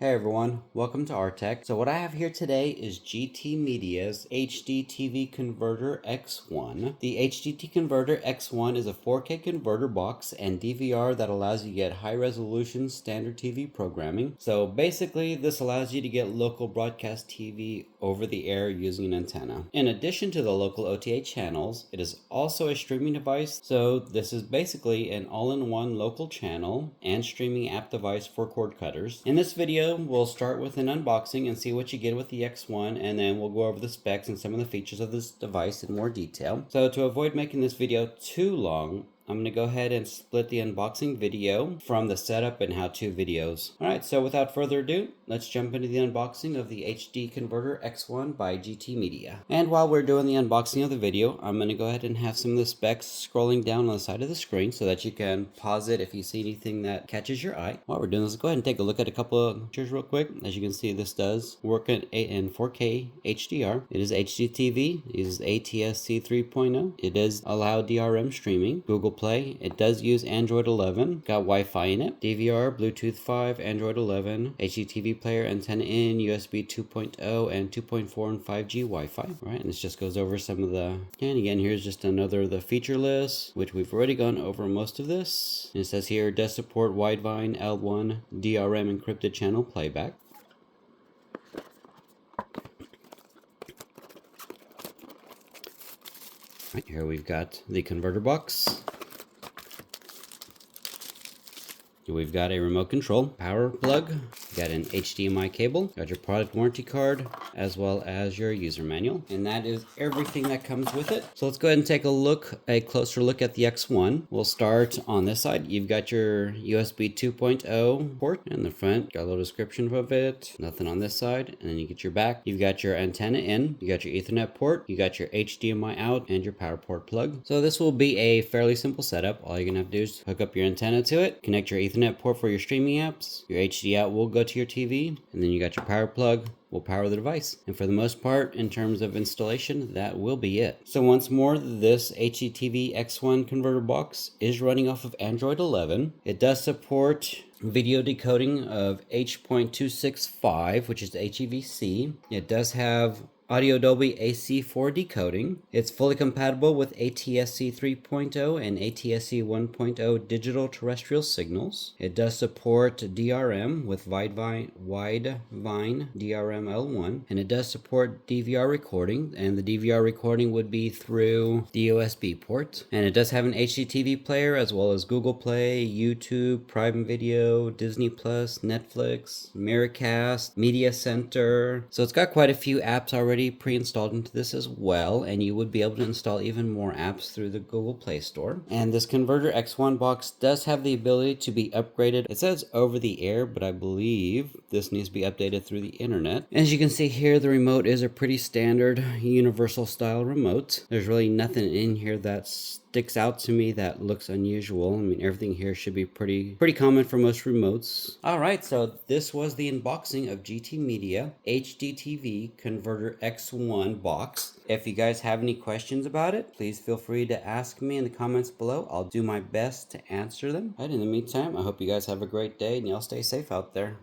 Hey everyone, welcome to our Tech. So what I have here today is GTmedia's HDTV Converter X1. The HDT Converter X1 is a 4K converter box and DVR that allows you to get high resolution standard TV programming. So basically this allows you to get local broadcast TV over the air using an antenna. In addition to the local OTA channels, it is also a streaming device. So this is basically an all-in-one local channel and streaming app device for cord cutters. In this video, we'll start with an unboxing and see what you get with the X1, and then we'll go over the specs and some of the features of this device in more detail. So to avoid making this video too long, I'm going to go ahead and split the unboxing video from the setup and how-to videos. Alright, so without further ado, let's jump into the unboxing of the HD Converter X1 by GTmedia. And while we're doing the unboxing of the video, I'm going to go ahead and have some of the specs scrolling down on the side of the screen so that you can pause it if you see anything that catches your eye. While we're doing this, let's go ahead and take a look at a couple of pictures real quick. As you can see, this does work in 4K HDR. It is HDTV. It uses ATSC 3.0. It does allow DRM streaming. Google Play. It does use Android 11. Got Wi-Fi in it. DVR, Bluetooth 5, Android 11, HDTV player, antenna in, USB 2.0, and 2.4 and 5G Wi-Fi. All right, and this just goes over some of the. And again, here's just another the feature list, which we've already gone over most of this. And it says here it does support wideband L1 DRM encrypted channel playback. Right here we've got the converter box. We've got a remote control power plug, got an HDMI cable, got your product warranty card, as well as your user manual. And that is everything that comes with it. So let's go ahead and take a closer look at the X1. We'll start on this side. You've got your USB 2.0 port in the front, got a little description of it, nothing on this side. And then you get your back. You've got your antenna in, you got your Ethernet port, you got your HDMI out, and your power port plug. So this will be a fairly simple setup. All you're gonna have to do is hook up your antenna to it, connect your Ethernet port for your streaming apps, your HD out will go to your TV, and then you got your power plug will power the device. And for the most part, in terms of installation, that will be it. So once more, this HDTV X1 converter box is running off of Android 11. It does support video decoding of H.265, which is HEVC. It does have Audio Dolby AC4 decoding. It's fully compatible with ATSC 3.0 and ATSC 1.0 digital terrestrial signals. It does support DRM with wideband DRM L1, and it does support DVR recording, and the DVR recording would be through the USB port. And it does have an HDTV player as well as Google Play, YouTube, Prime Video, Disney Plus, Netflix, Miracast, Media Center. So it's got quite a few apps already pre-installed into this as well, and you would be able to install even more apps through the Google Play Store. And this Converter X1 box does have the ability to be upgraded. It says over the air, but I believe this needs to be updated through the internet. As you can see here, the remote is a pretty standard universal style remote. There's really nothing in here that sticks out to me that looks unusual. I mean, everything here should be pretty common for most remotes. Alright, so this was the unboxing of GTmedia HDTV Converter X1 box. If you guys have any questions about it, please feel free to ask me in the comments below. I'll do my best to answer them. Right, in the meantime, I hope you guys have a great day and y'all stay safe out there.